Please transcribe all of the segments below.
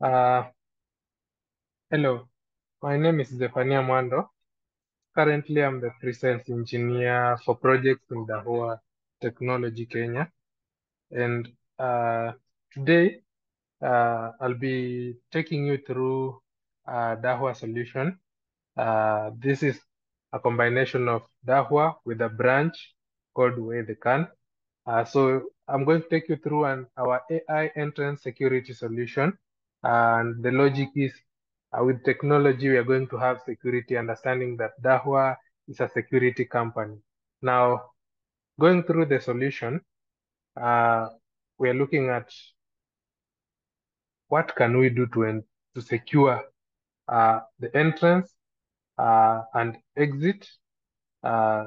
Uh, Hello, my name is Zephania Mwando. Currently, I'm the pre-sales engineer for projects in Dahua Technology Kenya. And today, I'll be taking you through Dahua solution. This is a combination of Dahua with a branch called Way the Can. So I'm going to take you through our AI entrance security solution. And the logic is with technology, we are going to have security, understanding that Dahua is a security company. Now, going through the solution, we are looking at what can we do to secure the entrance and exit uh,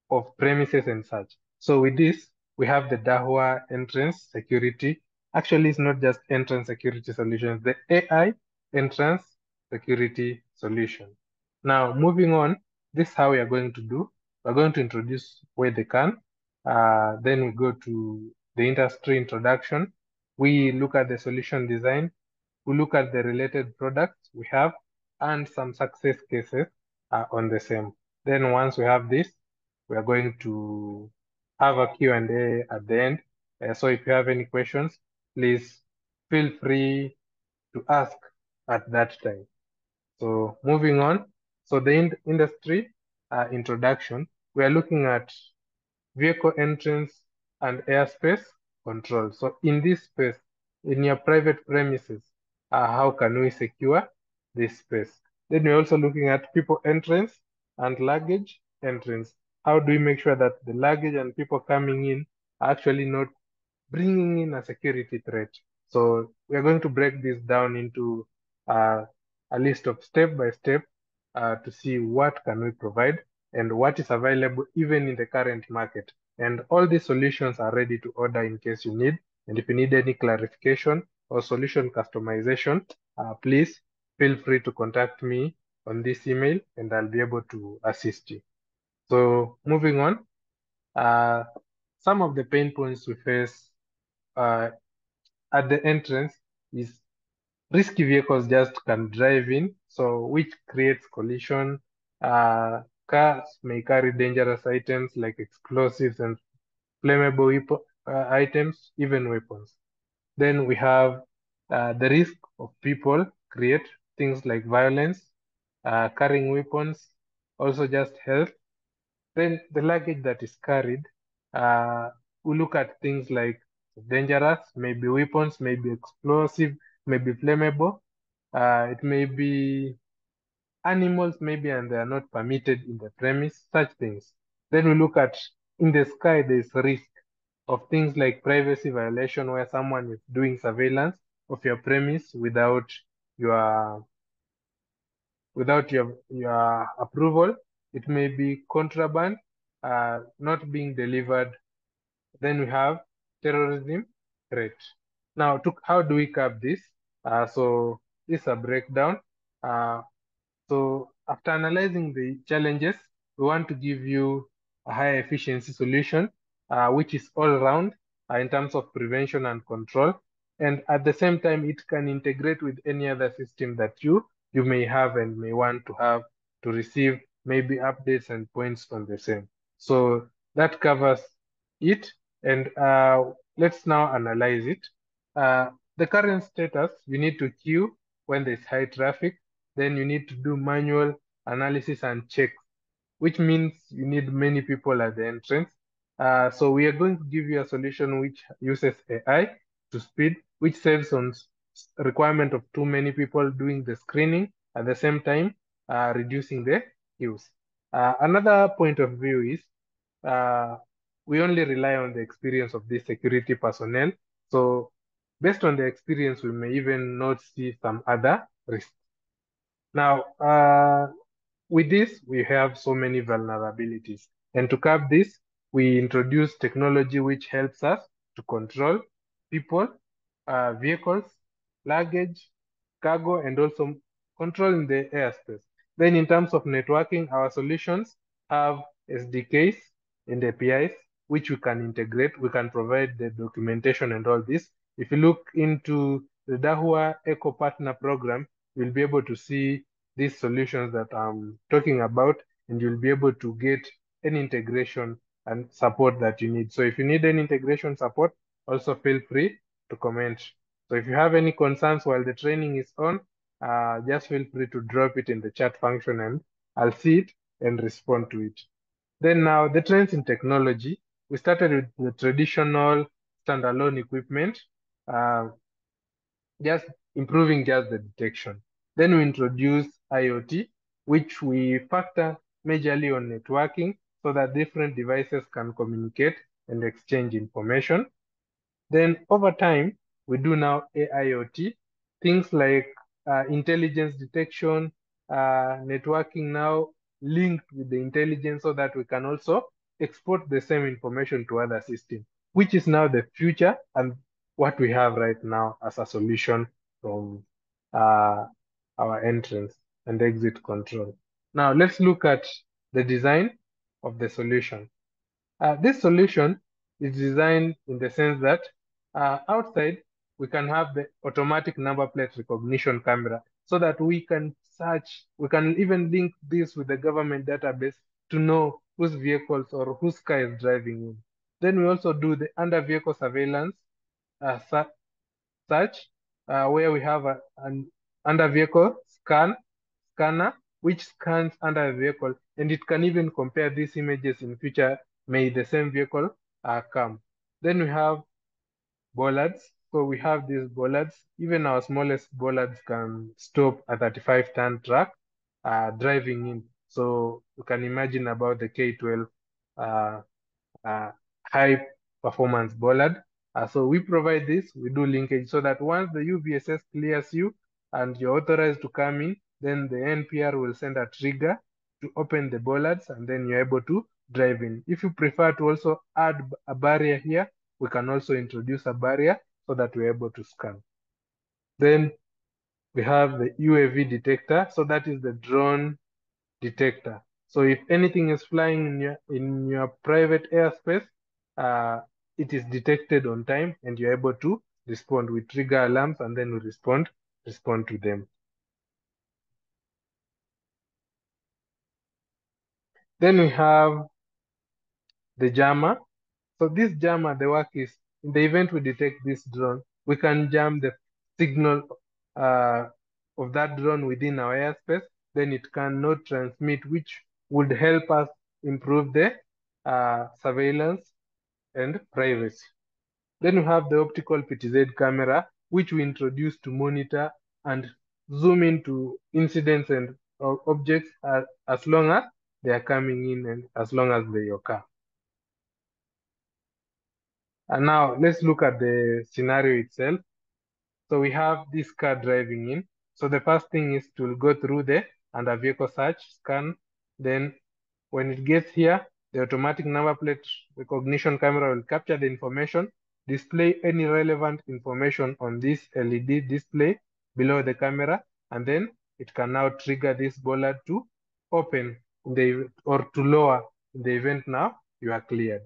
of premises and such. So with this, we have the Dahua entrance security. Actually, it's not just entrance security solutions, the AI entrance security solution. Now, moving on, this is how we are going to do. We're going to introduce where they can. Then we go to the industry introduction. We look at the solution design. We look at the related products we have and some success cases on the same. Then once we have this, we are going to have a Q&A at the end. So if you have any questions, please feel free to ask at that time. So moving on, so the industry introduction, we are looking at vehicle entrance and airspace control. So in this space, in your private premises, how can we secure this space? Then we're also looking at people entrance and luggage entrance. How do we make sure that the luggage and people coming in are actually not bringing in a security threat? So we are going to break this down into uh, a list of step by step to see what can we provide and what is available even in the current market. And all these solutions are ready to order in case you need. And if you need any clarification or solution customization, please feel free to contact me on this email and I'll be able to assist you. So moving on, uh, some of the pain points we face uh, at the entrance is risky vehicles just can drive in, so which creates collision. Cars may carry dangerous items like explosives and flammable items, even weapons. Then we have the risk of people create things like violence, carrying weapons, also just health. Then the luggage that is carried, uh, we look at things like dangerous, maybe weapons, maybe explosive, maybe flammable. It may be animals, maybe, and they are not permitted in the premise, such things. Then we look at in the sky, there's risk of things like privacy violation, where someone is doing surveillance of your premise your without your approval. It may be contraband, not being delivered. Then we have terrorism threat. Now, how do we cap this? So this is a breakdown. Uh, so after analyzing the challenges, we want to give you a high efficiency solution, which is all round in terms of prevention and control. And at the same time, it can integrate with any other system that you may have and may want to have to receive maybe updates and points on the same. So that covers it. And let's now analyze it. The current status, you need to queue when there's high traffic. Then you need to do manual analysis and checks, which means you need many people at the entrance. So we are going to give you a solution which uses AI to speed, which saves on requirement of too many people doing the screening at the same time, reducing the queues. Another point of view is uh, we only rely on the experience of the security personnel. So based on the experience, we may even not see some other risks. Now, with this, we have so many vulnerabilities. And to curb this, we introduce technology which helps us to control people, vehicles, luggage, cargo, and also controlling the airspace. Then in terms of networking, our solutions have SDKs and APIs, which we can integrate. We can provide the documentation and all this. If you look into the Dahua Eco Partner Program, you'll be able to see these solutions that I'm talking about, and you'll be able to get any integration and support that you need. So if you need any integration support, also feel free to comment. So if you have any concerns while the training is on, just feel free to drop it in the chat function and I'll see it and respond to it. Then now the trends in technology, we started with the traditional standalone equipment, uh, just improving just the detection. Then we introduced IoT, which we factor majorly on networking so that different devices can communicate and exchange information. Then over time, we do now AIoT, things like intelligence detection, networking now linked with the intelligence so that we can also export the same information to other systems, which is now the future and what we have right now as a solution from uh, our entrance and exit control. Now let's look at the design of the solution. This solution is designed in the sense that outside we can have the automatic number plate recognition camera so that we can search, we can even link this with the government database to know whose vehicles or whose car is driving in. Then we also do the under vehicle surveillance search where we have an under vehicle scanner which scans under a vehicle, and it can even compare these images in future may the same vehicle come. Then we have bollards. So we have these bollards. Even our smallest bollards can stop a 35-ton truck driving in. So you can imagine about the K12 uh, uh, high performance bollard. So we provide this, we do linkage so that once the UVSS clears you and you're authorized to come in, then the NPR will send a trigger to open the bollards and then you're able to drive in. If you prefer to also add a barrier here, we can also introduce a barrier so that we're able to scan. Then we have the UAV detector. So that is the drone detector. So if anything is flying in your private airspace, it is detected on time and you're able to respond. We trigger alarms and then we respond to them. Then we have the jammer. So this jammer, the work is in the event we detect this drone, we can jam the signal uh, of that drone within our airspace. Then it cannot transmit, which would help us improve the surveillance and privacy. Then we have the optical PTZ camera, which we introduce to monitor and zoom into incidents and objects as long as they are coming in and as long as they occur. And now let's look at the scenario itself. So we have this car driving in. So the first thing is to go through the under vehicle search, scan. Then when it gets here, the automatic number plate recognition camera will capture the information, display any relevant information on this LED display below the camera, and then it can now trigger this bollard to open or to lower in the event now you are cleared.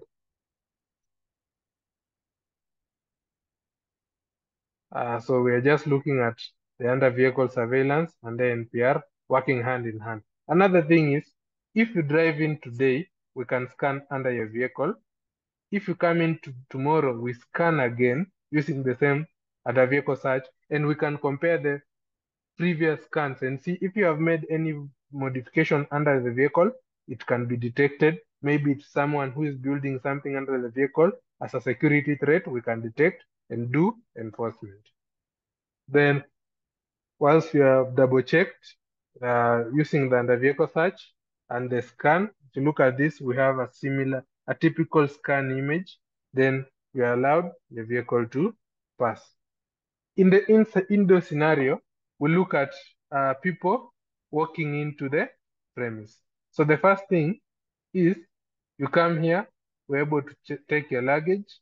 So we are just looking at the under vehicle surveillance and the NPR working hand in hand. Another thing is, if you drive in today, we can scan under your vehicle. If you come in tomorrow, we scan again using the same under vehicle search, and we can compare the previous scans and see if you have made any modification under the vehicle, it can be detected. Maybe it's someone who is building something under the vehicle as a security threat, we can detect and do enforcement. Then once you have double checked using the under vehicle search and the scan, to look at this, we have a typical scan image. Then you are allowed the vehicle to pass. In the indoor scenario, we look at people walking into the premise. So the first thing is you come here, we're able to take your luggage,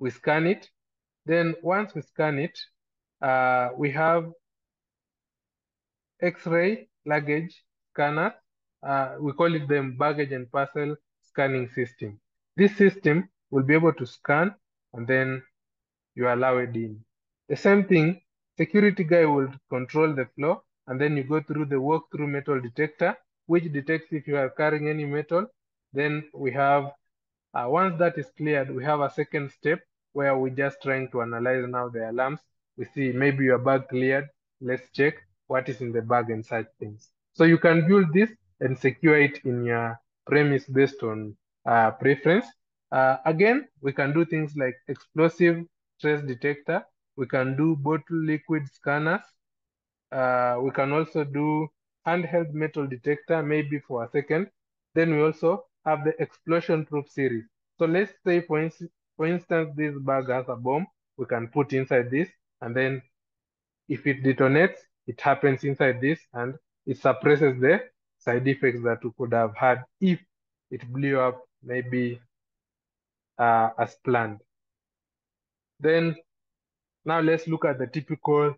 we scan it. Then once we scan it, we have X-ray luggage scanner. We call it the baggage and parcel scanning system. This system will be able to scan and then you allow it in. The same thing, security guy will control the flow, and then you go through the walk-through metal detector, which detects if you are carrying any metal. Then we have, once that is cleared, we have a second step where we're just trying to analyze now the alarms. We see maybe your bag cleared. Let's check what is in the bag and such things. So you can build this and secure it in your premise based on preference. Again, we can do things like explosive trace detector. We can do bottle liquid scanners. We can also do handheld metal detector, maybe for a second. Then we also have the explosion proof series. So let's say, for instance, this bag has a bomb. We can put inside this, and then if it detonates, it happens inside this, and it suppresses the side effects that we could have had if it blew up, maybe as planned. Then now let's look at the typical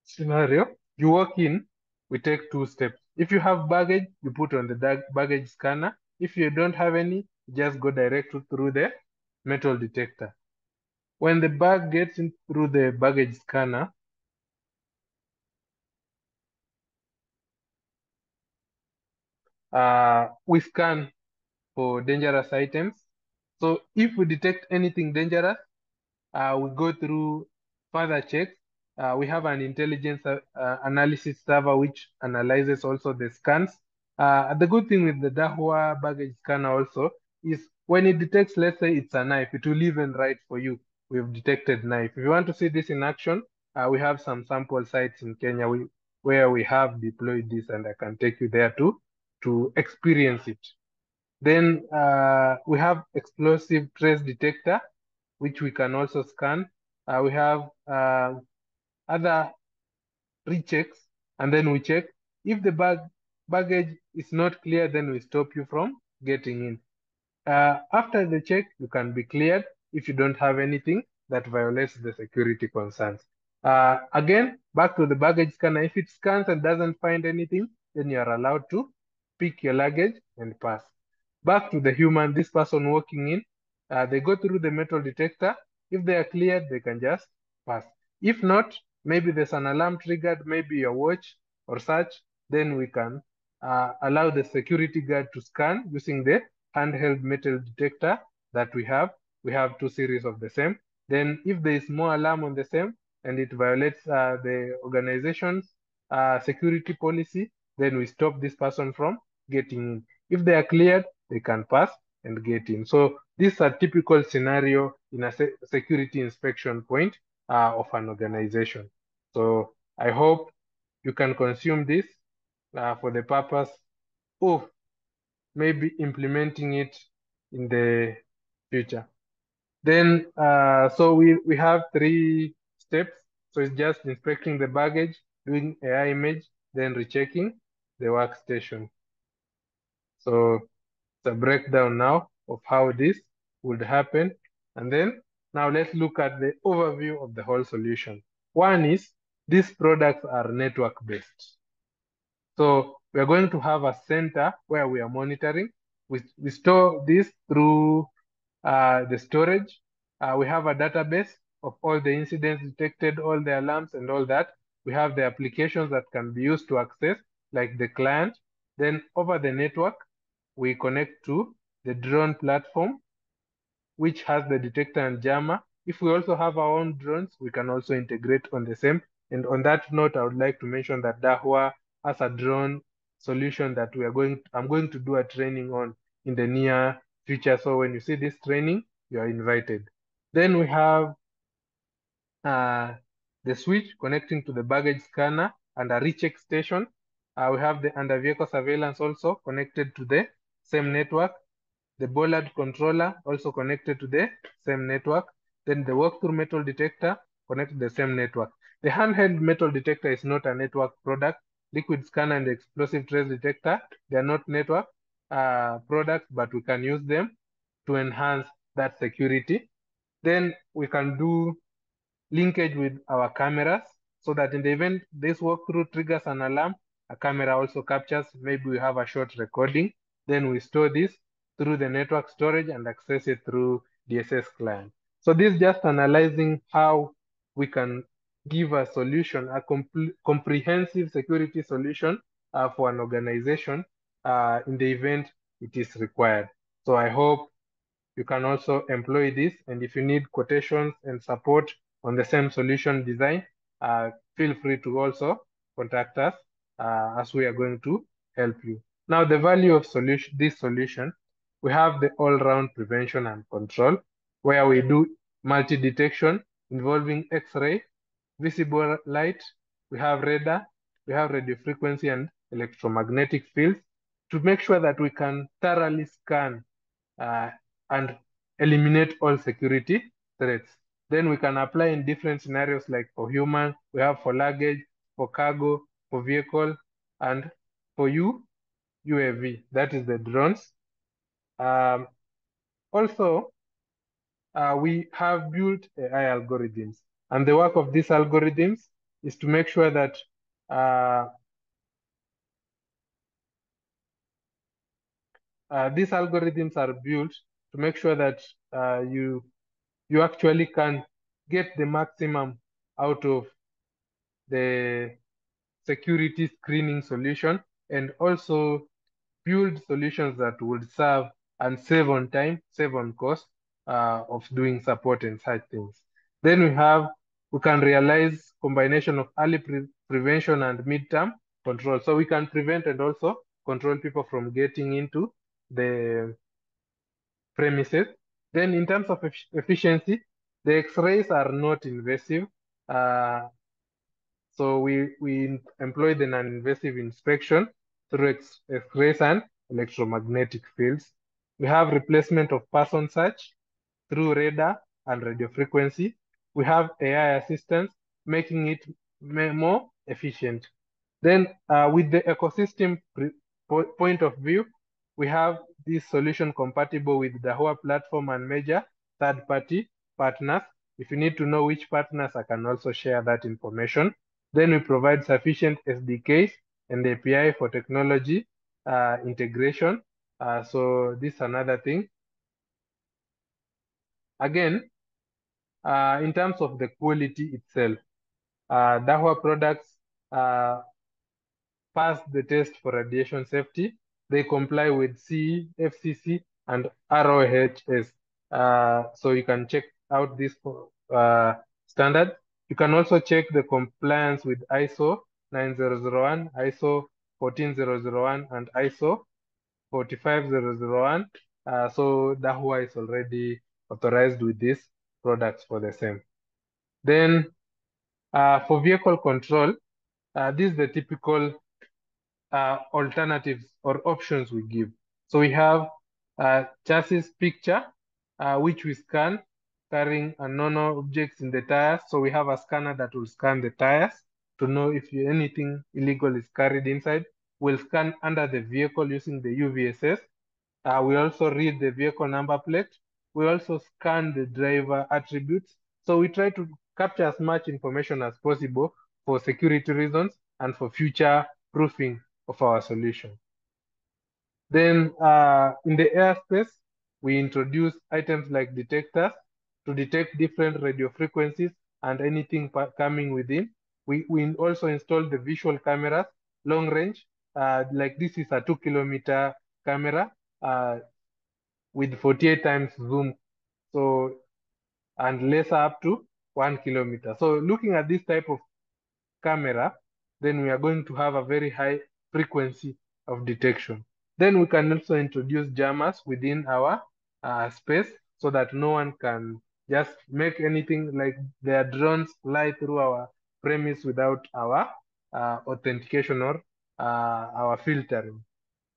scenario. You walk in, we take two steps. If you have baggage, you put on the baggage scanner. If you don't have any, just go direct through the metal detector. When the bag gets in through the baggage scanner, we scan for dangerous items. So if we detect anything dangerous, we go through further checks. We have an intelligence analysis server which analyzes also the scans. The good thing with the Dahua baggage scanner also is when it detects, let's say it's a knife, it will even write for you, we've detected knife. If you want to see this in action, we have some sample sites in Kenya where we have deployed this, and I can take you there to experience it. Then we have explosive trace detector, which we can also scan. We have other rechecks, and then we check if the baggage is not clear, then we stop you from getting in. After the check, you can be cleared if you don't have anything that violates the security concerns. Again, back to the baggage scanner. If it scans and doesn't find anything, then you are allowed to pick your luggage and pass. Back to the human, this person walking in, they go through the metal detector. If they are cleared, they can just pass. If not, maybe there's an alarm triggered, maybe your watch or such, then we can allow the security guard to scan using the handheld metal detector that we have. We have two series of the same. Then if there is more alarm on the same and it violates the organization's security policy, then we stop this person from getting in. If they are cleared, they can pass and get in. So these are typical scenario in a security inspection point of an organization. So I hope you can consume this for the purpose of maybe implementing it in the future. Then, so we have three steps. So it's just inspecting the baggage, doing AI image, then rechecking the workstation. So it's a breakdown now of how this would happen. And then now let's look at the overview of the whole solution. One is these products are network based. So we are going to have a center where we are monitoring. We store this through the storage. We have a database of all the incidents detected, all the alarms and all that. We have the applications that can be used to access, like the client. Then over the network, we connect to the drone platform, which has the detector and jammer. If we also have our own drones, we can also integrate on the same. And on that note, I would like to mention that Dahua has a drone solution that I'm going to do a training on in the near future. So when you see this training, you are invited. Then we have the switch connecting to the baggage scanner and a recheck station. We have the under vehicle surveillance also connected to the same network. The bollard controller also connected to the same network. Then the walk-through metal detector connected to the same network. The handheld metal detector is not a network product. Liquid scanner and the explosive trace detector, they are not network products, but we can use them to enhance that security. Then we can do linkage with our cameras so that in the event this walkthrough triggers an alarm, a camera also captures, maybe we have a short recording, then we store this through the network storage and access it through DSS client. So this is just analyzing how we can give a solution, a comprehensive security solution for an organization in the event it is required. So I hope you can also employ this, and if you need quotations and support on the same solution design, feel free to also contact us as we are going to help you. Now, the value of this solution, we have the all-round prevention and control, where we do multi-detection involving X-ray, visible light, we have radar, we have radio frequency and electromagnetic fields to make sure that we can thoroughly scan uh, and eliminate all security threats. Then we can apply in different scenarios like for human, we have for luggage, for cargo, for vehicle, and for UAV, that is the drones. Also, we have built AI algorithms, and the work of these algorithms is to make sure that these algorithms are built to make sure that you actually can get the maximum out of the security screening solution, and also build solutions that would serve and save on time, save on cost of doing support and such things. Then we can realize combination of early prevention and midterm control. So we can prevent and also control people from getting into the premises. Then in terms of efficiency, the X-rays are not invasive. Uh, so we employ the non-invasive inspection through X-rays and electromagnetic fields. We have replacement of person search through radar and radio frequency. We have AI assistance, making it more efficient. Then with the ecosystem point of view, we have this solution compatible with the Dahua platform and major third-party partners. If you need to know which partners, I can also share that information. Then we provide sufficient SDKs and API for technology integration. So this is another thing. Again, in terms of the quality itself, Dahua products pass the test for radiation safety. They comply with CE, FCC, and ROHS. So you can check out this standard. You can also check the compliance with ISO 9001, ISO 14001, and ISO 45001. So Dahua is already authorized with these products for the same. Then for vehicle control, this is the typical alternatives or options we give. So we have chassis picture, which we scan, carrying unknown objects in the tires. So we have a scanner that will scan the tires to know if anything illegal is carried inside. We'll scan under the vehicle using the UVSS. We also read the vehicle number plate. We also scan the driver attributes. So we try to capture as much information as possible for security reasons and for future proofing of our solution. Then in the airspace, we introduce items like detectors to detect different radio frequencies and anything coming within. We also install the visual cameras, long range, like this is a 2-kilometer camera with 48 times zoom, so and lesser up to 1 kilometer. So looking at this type of camera, then we are going to have a very high frequency of detection. Then we can also introduce jammers within our space so that no one can just make anything like their drones fly through our premise without our authentication or our filtering.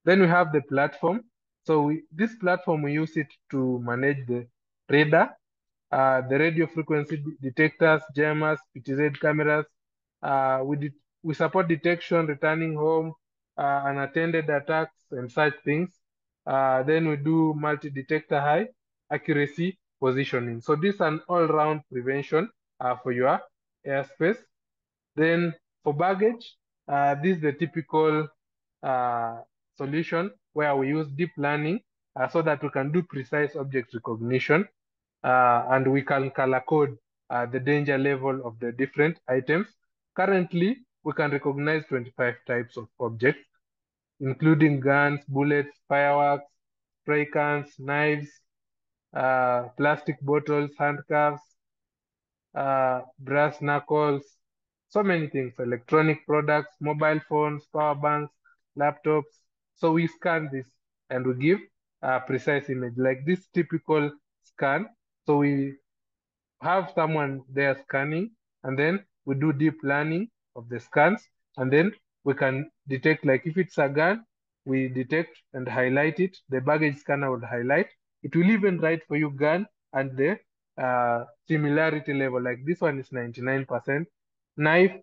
Then we have the platform. So this platform, we use it to manage the radar, the radio frequency detectors, jammers, PTZ cameras. We support detection, returning home, unattended attacks, and such things. Then we do multi-detector high accuracy positioning. So this is an all-round prevention for your airspace. Then for baggage, this is the typical uh, solution where we use deep learning so that we can do precise object recognition. and we can color code the danger level of the different items. Currently, we can recognize 25 types of objects, including guns, bullets, fireworks, spray cans, knives, plastic bottles, handcuffs, brass knuckles, so many things, electronic products, mobile phones, power banks, laptops. So we scan this and we give a precise image like this typical scan. So we have someone there scanning, and then we do deep learning of the scans, and then we can detect, like if it's a gun, we detect and highlight it. The baggage scanner would highlight. It will even write for you gun and the similarity level. Like this one is 99%, knife,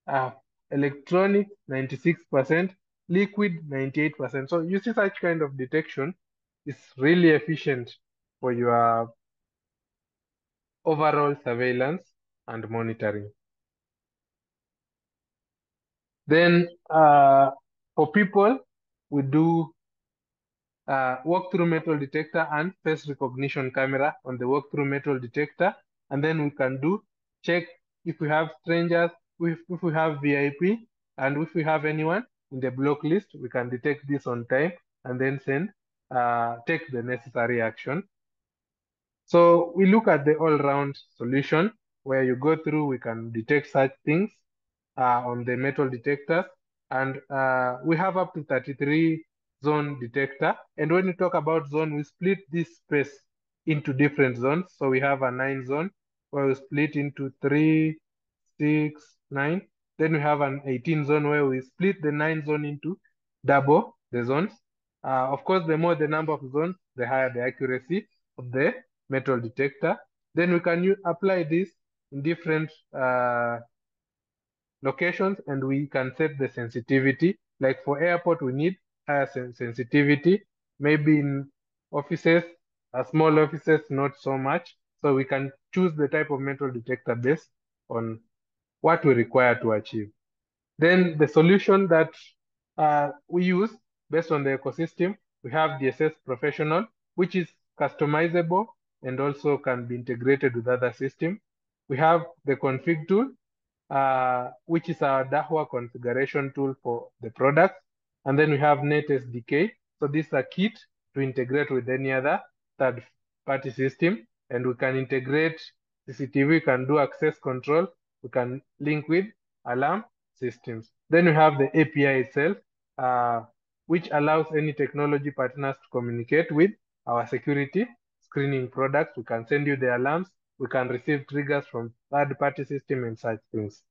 uh, electronic 96%, liquid 98%. So you see such kind of detection is really efficient for your overall surveillance and monitoring. Then for people, we do walk-through metal detector and face recognition camera on the walk-through metal detector. And then we can do check if we have strangers, if we have VIP, and if we have anyone in the block list, we can detect this on time and then take the necessary action. So we look at the all-round solution where you go through, we can detect such things on the metal detectors. And we have up to 33 zone detector. And when you talk about zone, we split this space into different zones. So we have a 9 zone where we split into 3, 6, 9. Then we have an 18 zone where we split the 9 zone into double the zones. Of course, the more the number of zones, the higher the accuracy of the metal detector. Then we can apply this in different locations, and we can set the sensitivity. Like for airport, we need higher sensitivity. Maybe in offices, small offices, not so much. So we can choose the type of metal detector based on what we require to achieve. Then the solution that we use based on the ecosystem, we have DSS Professional, which is customizable and also can be integrated with other systems. We have the config tool, which is our Dahua configuration tool for the product. And then we have Net SDK. So this is a kit to integrate with any other third-party system. And we can integrate CCTV, we can do access control, we can link with alarm systems. Then we have the API itself, which allows any technology partners to communicate with our security screening products. We can send you the alarms, we can receive triggers from third-party system and such things.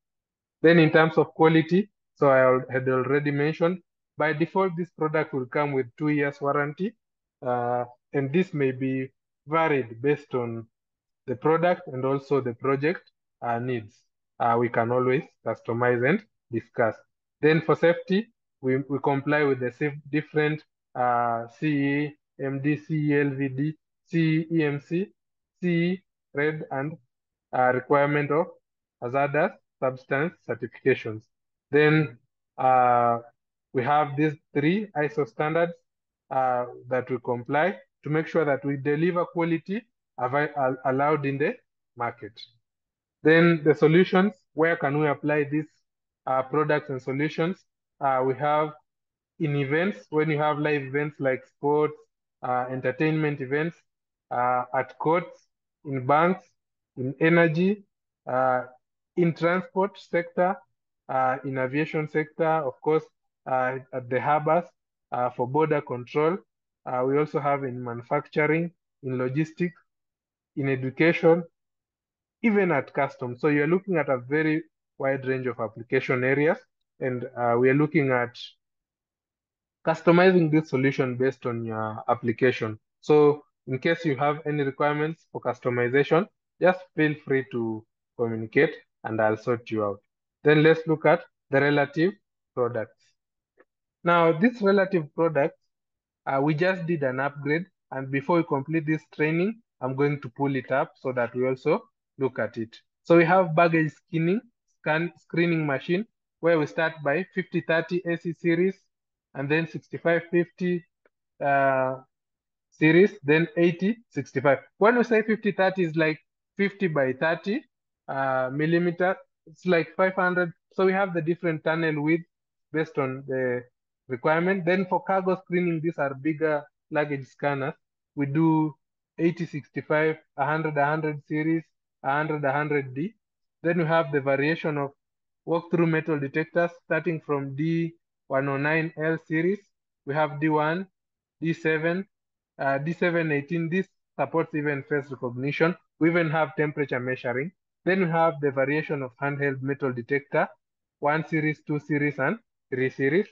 Then in terms of quality, so I had already mentioned, by default, this product will come with 2 years warranty, and this may be varied based on the product and also the project needs. We can always customize and discuss. Then for safety, we comply with the different CE, MD, CE, LVD, CE, EMC, CE, RED, and requirement of hazardous substance certifications. Then we have these 3 ISO standards that we comply to make sure that we deliver quality allowed in the market. Then the solutions, where can we apply these products and solutions? We have in events, when you have live events like sports, entertainment events, at courts, in banks, in energy, in transport sector, in aviation sector, of course, at the harbors for border control. We also have in manufacturing, in logistics, in education, even at customs. So you're looking at a very wide range of application areas, and we are looking at customizing this solution based on your application. So in case you have any requirements for customization, just feel free to communicate and I'll sort you out. Then let's look at the relative products. Now, these relative products, we just did an upgrade, and before we complete this training, I'm going to pull it up so that we also look at it. So we have baggage screening machine, where we start by 5030 AC series, and then 6550 series, then 80, 65. When we say 50, 30 is like 50 by 30 millimeter, it's like 500. So we have the different tunnel width based on the requirement. Then for cargo screening, these are bigger luggage scanners. We do 80, 65, 100, 100 series, 100, 100D. Then we have the variation of walk-through metal detectors starting from D109L series. We have D1, D7, D718. This supports even face recognition. We even have temperature measuring. Then we have the variation of handheld metal detector, 1 series, 2 series, and 3 series.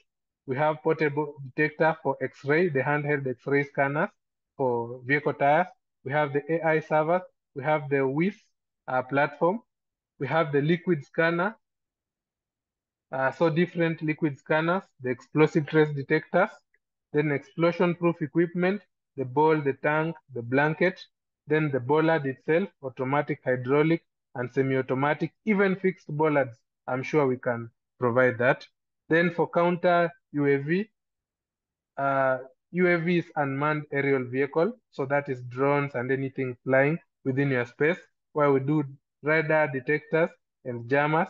We have portable detector for X-ray, the handheld X-ray scanners for vehicle tires. We have the AI servers. We have the WIS platform. We have the liquid scanner, so different liquid scanners, the explosive trace detectors, then explosion-proof equipment, the ball, the tank, the blanket, then the bollard itself, automatic, hydraulic, and semi-automatic, even fixed bollards. I'm sure we can provide that. Then for counter UAV, UAV is unmanned aerial vehicle, so that is drones and anything flying within your space, where we do radar detectors and jammers,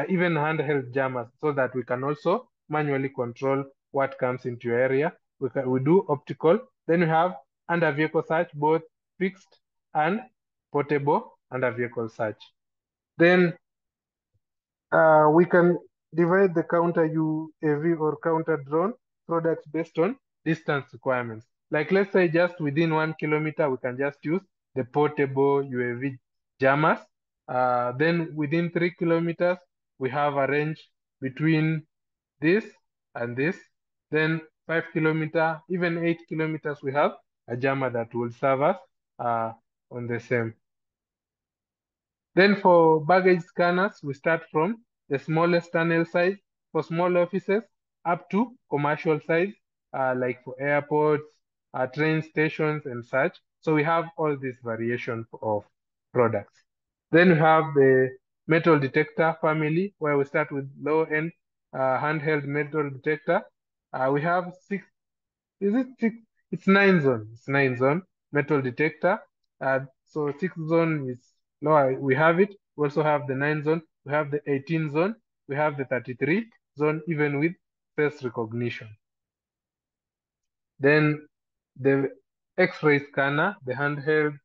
even handheld jammers, so that we can also manually control what comes into your area. We do optical. Then we have under vehicle search, both fixed and portable under vehicle search. Then we can divide the counter UAV or counter drone products based on distance requirements. Like let's say just within 1 kilometer, we can just use the portable UAV jammers. Then within 3 kilometers, we have a range between this and this. Then 5 kilometer, even 8 kilometers, we have a jammer that will serve us on the same. Then for baggage scanners, we start from the smallest tunnel size for small offices up to commercial size, like for airports, train stations and such. So we have all these variation of products. Then we have the metal detector family, where we start with low-end handheld metal detector. We have six, is it six? It's 9 zone. It's 9 zone metal detector. So 6 zone is lower. We have it. We also have the 9 zone. We have the 18 zone. We have the 33 zone, even with face recognition. Then the X-ray scanner, the handheld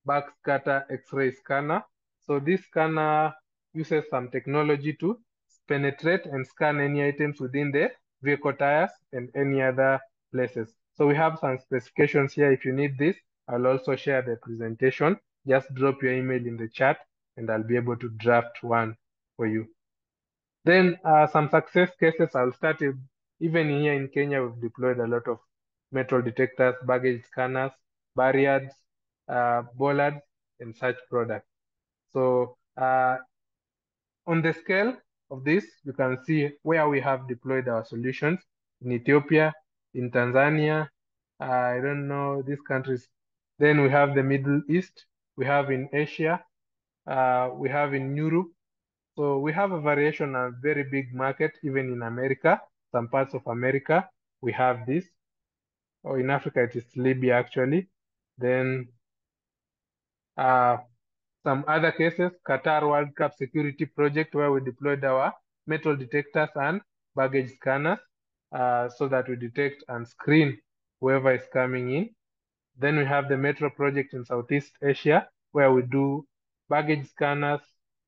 backscatter X-ray scanner. So this scanner uses some technology to penetrate and scan any items within the vehicle tires and any other places. So we have some specifications here. If you need this, I'll also share the presentation. Just drop your email in the chat and I'll be able to draft one for you. Then some success cases, I'll start with, even here in Kenya, we've deployed a lot of metal detectors, baggage scanners, barriers, bollards, and such products. So on the scale of this, you can see where we have deployed our solutions in Ethiopia, in Tanzania, I don't know these countries. Then we have the Middle East, we have in Asia, we have in Europe. So we have a variation, a very big market, even in America, some parts of America, we have this. Or in Africa, it is Libya actually. Then some other cases, Qatar World Cup security project, where we deployed our metal detectors and baggage scanners so that we detect and screen whoever is coming in. Then we have the metro project in Southeast Asia, where we do baggage scanners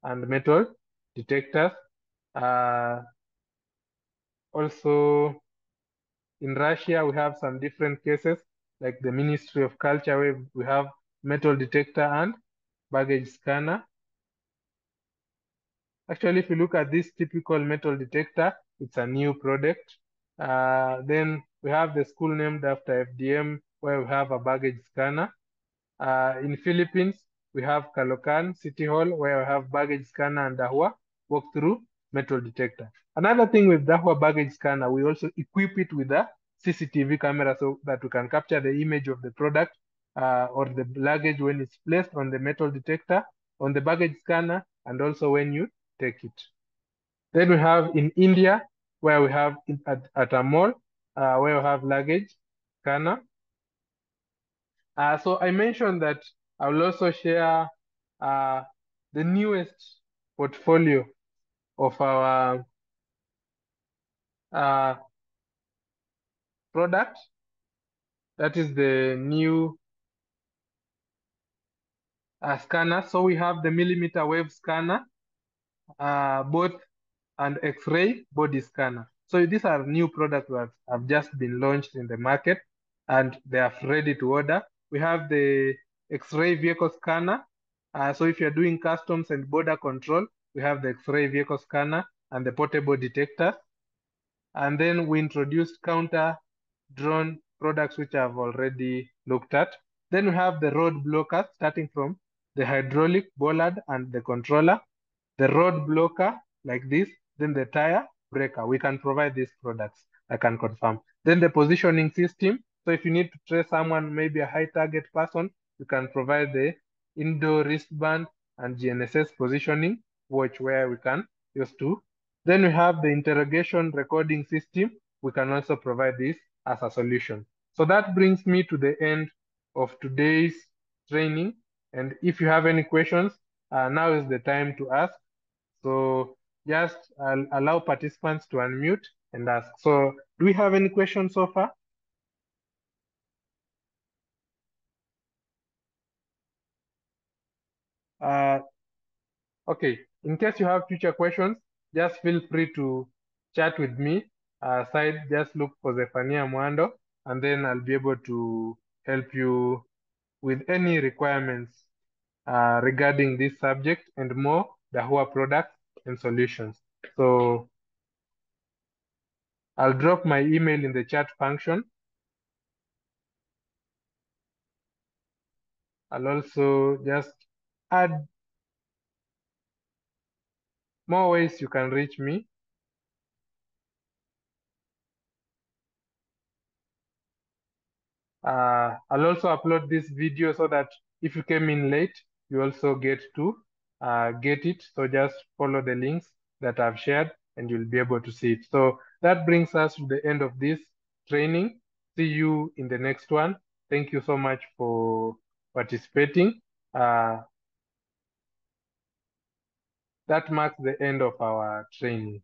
and metal detectors. Also, in Russia, we have some different cases, like the Ministry of Culture, where we have metal detector and baggage scanner. Actually, if you look at this typical metal detector, it's a new product. Then we have the school named after FDM, where we have a baggage scanner. In Philippines, we have Caloocan City Hall, where we have baggage scanner and Dahua walk-through metal detector. Another thing with Dahua baggage scanner, we also equip it with a CCTV camera so that we can capture the image of the product or the luggage when it's placed on the metal detector, on the baggage scanner, and also when you take it. Then we have in India, where we have at a mall, where we have luggage. scanner. So I mentioned that I will also share the newest portfolio of our product. That is the new scanner. So we have the millimeter wave scanner, both and X-ray body scanner. So these are new products that have just been launched in the market and they are ready to order. We have the X-ray vehicle scanner. So if you're doing customs and border control, we have the X-ray vehicle scanner and the portable detector. And then we introduced counter drone products, which I've already looked at. Then we have the road blockers, starting from the hydraulic bollard and the controller, the road blocker like this, then the tire breaker. We can provide these products, I can confirm. Then the positioning system. So if you need to trace someone, maybe a high target person, you can provide the indoor wristband and GNSS positioning watch where we can use to. Then we have the interrogation recording system. We can also provide this as a solution. So that brings me to the end of today's training. And if you have any questions, now is the time to ask. So just allow participants to unmute and ask. So do we have any questions so far? Okay, in case you have future questions, just feel free to chat with me. Side, just look for Zephania Mwando, and then I'll be able to help you with any requirements regarding this subject and more, Dahua products and solutions. So I'll drop my email in the chat function. I'll also just add more ways you can reach me. I'll also upload this video so that if you came in late, you also get to get it. So just follow the links that I've shared and you'll be able to see it. So that brings us to the end of this training. See you in the next one. Thank you so much for participating. That marks the end of our training.